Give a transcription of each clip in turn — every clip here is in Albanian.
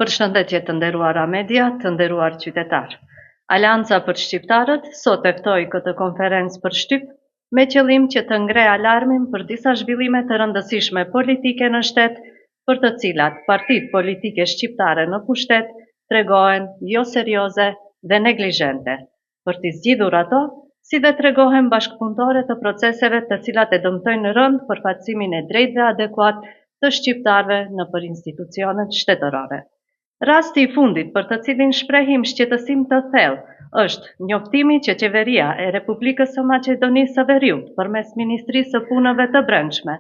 Përshëndetje të nderuara media, të nderuar qytetar. Aleanca për Shqiptarët sot e ftoi këtë konferencë për Shtyp me qëllim që të ngre alarmin për disa zhvillime të rëndësishme politike në shtet, për të cilat partitë politike shqiptare në pushtet tregohen jo serioze dhe neglizhente. Për t'i zgjidhur ato, si dhe tregohen bashkëpunëtore të proceseve të cilat e dëmtojnë rënd përfaqësimin e drejtë dhe adekuat të shqiptarëve nëpër institucionet shtetërore. Rasti i fundit për të cilin shprehim shqetësim të thellë është njoftimi që qeveria e Republikës së Maqedonisë së Veriut përmes Ministrisë së Punëve të Brendshme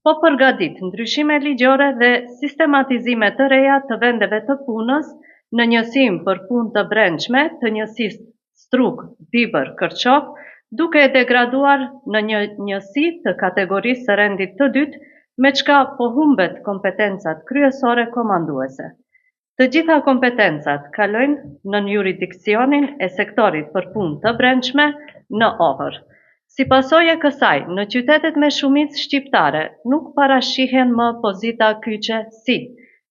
po përgatit ndryshime ligjore dhe sistematizime të reja të vendeve të punës në njësim për punë të brendshme të njësisë Struk, Dibër, Kërçop, duke e degraduar në një njësi të kategorisë së rendit të dytë, me çka po humbet kompetencat kryesore komanduese. Të gjitha kompetencat kalojnë në jurisdiksionin e sektorit për punë të brendshme në Ohër. Si pasojë e kësaj, në qytetet me shumicë shqiptare nuk parashihen më pozita kyçe si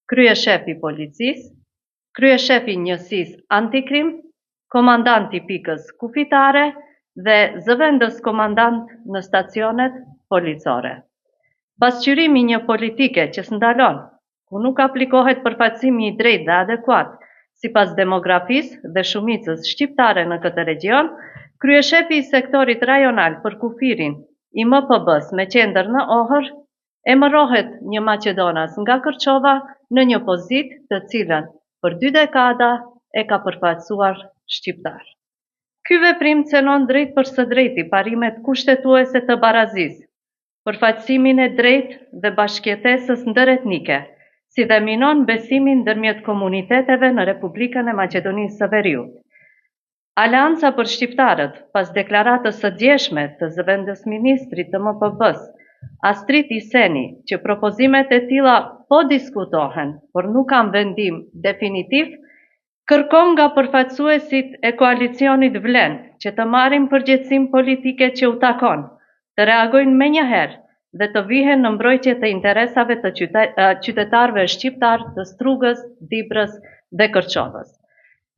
kryeshefi i policisë, kryeshefi i njësisë antikrim, komandanti pikës kufitare dhe zëvendës komandant në stacionet policore. Pasqyrimi një politike që s'ndalon, ku nuk aplikohet përfaqësimi i drejtë dhe adekuat sipas demografisë dhe shumicës shqiptare në këtë region, kryeshefi i sektorit rajonal për kufirin i MPB-s me qendër në Ohër, emërohet një Maqedonas nga Kërçova në një pozitë të cilën për 2 dekada e ka përfaqësuar shqiptar. Ky veprim cenon drejt për së drejti parimet kushtetuese të barazisë, përfaqësimin e drejtë dhe bashkëjetesës ndëretnike, si dhe minon besimin ndërmjet komuniteteve në Republikën e Maqedonisë së Veriut. Aleanca për Shqiptarët, pas deklaratës së djeshme të zëvendës ministrit të MPB-s, Astrid Iseni, që propozimet e tilla po diskutohen, por nuk kanë vendim definitiv, kërkon nga përfaqësuesit e koalicionit Vlen që të marrin përgjegjësinë politike që u takon, të reagojnë menjëherë dhe të vihen në mbrojtje të interesave të qytetarëve shqiptar të Strugës, Dibrës dhe Kërçovës.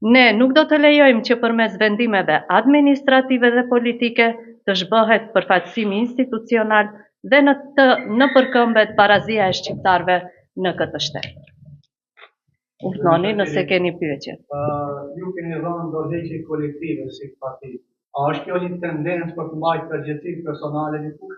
Ne nuk do të lejojmë që përmes vendimeve administrative dhe politike të zhbëhet përfaqësimi institucional dhe në përkëmbet barazia e shqiptarëve në këtë shtet. Urdhnoni nëse keni pyetje. Ju keni dhënë ndërheqje kolektive si parti. A është kjo një tendencë për të mbajtur përgjegjësinë personale dikush?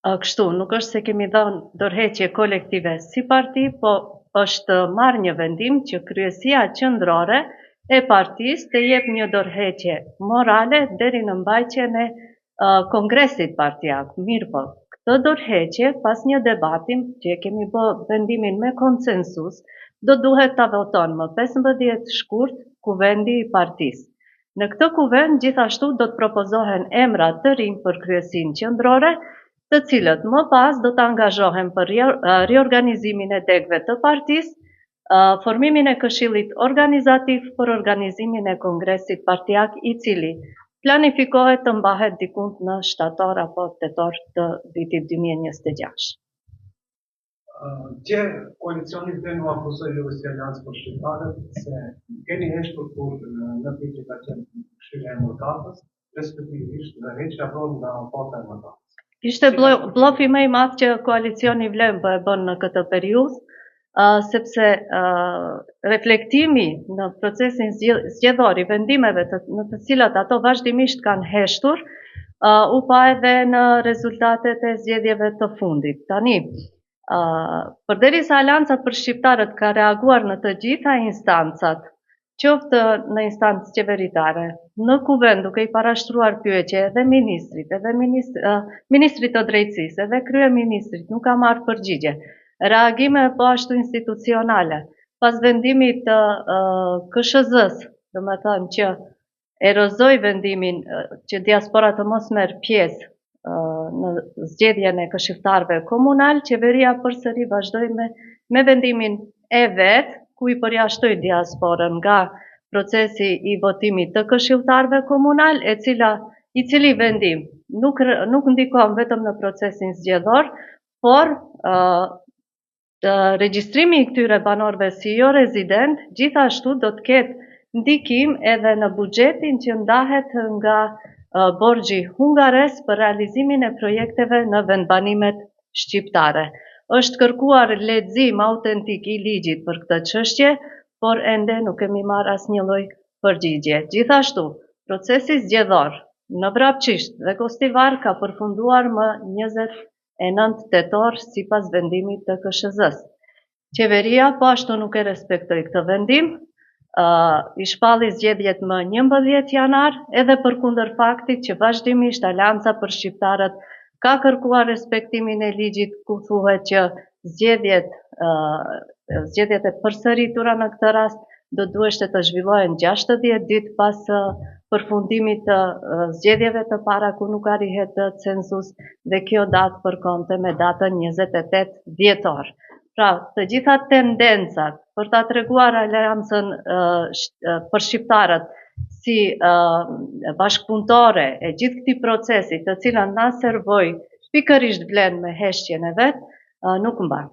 Kështu, nuk është se kemi dhënë ndërheqje kolektive si parti, po është marrë një vendim që kryesia qendrore e partisë të jep një dorëheqje morale deri në mbajtjen e kongresit partijak. Mirë po, këtë dorëheqje pas një debati që e kemi bërë vendimin me konsensus, do duhet ta voton më 15 shkurt kuvendi i partisë. Në këtë kuvend gjithashtu do të propozohen emra të rinj për kryesinë qendrore, të cilët më pas do të angazhohen për riorganizimin e degëve të partisë, formimin e këshillit organizativ për organizimin e kongresit partijak i cili planifikohet të mbahet diku në shtator apo tetor të vitit 2026. Që koalicioni Vlen u akuzoi ju si Aleancë për Shqiptarët se keni heshtur kurrë në pikë ka qenë Këshilla e Mëkatës, respektivisht ndërheqja bën nga pota e Mëkatës. Ishte blofi më i madh që koalicioni Vlen po e bën në këtë periudhë, sepse reflektimi në procesin zgjedhor i vendimeve në të cilat ato vazhdimisht kanë heshtur, u pa edhe në rezultatet e zgjedhjeve të fundit. Tani, përderisa Aleanca për Shqiptarët ka reaguar në të gjitha instancat, qoftë në instancë qeveritare, në kuvend duke i parashtruar pyetje edhe ministrit, edhe ministrit të drejtësisë, edhe kryeministrit, nuk ka marrë përgjigje. Reagime po ashtu institucionale, pas vendimit të KSZ-s, domethënë që erozoi vendimin që diaspora të mos merr pjesë në zgjedhjen e këshilltarëve komunal, qeveria përsëri vazhdoi me vendimin e vet, ku i përjashtoi diasporën nga procesi i votimit të këshilltarëve komunal, i cili vendim nuk ndikon vetëm në procesin zgjedhor, por Regjistrimi I këtyre banorëve si jo rezident, gjithashtu do të ketë ndikim edhe në buxhetin që ndahet nga borxhi hungares për realizimin e projekteve në vendbanimet shqiptare. Është kërkuar lexim autentik I ligjit për këtë çështje, por ende nuk kemi marrë asnjë lloj përgjigje. Gjithashtu, procesi zgjedhor në Vrapçisht dhe Kostivar ka përfunduar më 29 tetor sipas vendimit të KSZ-s. Qeveria po ashtu nuk e respektoi këtë vendim, I shpalli zgjedhjet më 11 janar, edhe përkundër faktit që vazhdimisht Aleanca për Shqiptarët ka kërkuar respektimin e ligjit ku thuhet që zgjedhjet e përsëritura në këtë rast do duheshte të zhvillohen 60 ditë pas përfundimit të zgjedhjeve të para ku nuk arrihet census dhe kjo datë përkonte me datën 28 dhjetor. Pra, të gjitha tendencat për ta treguar Aleancën për Shqiptarët si bashkëpunëtore e gjithë këtij procesi, të cilën na servoi pikërisht vlen me heshtjen e vet, nuk mban.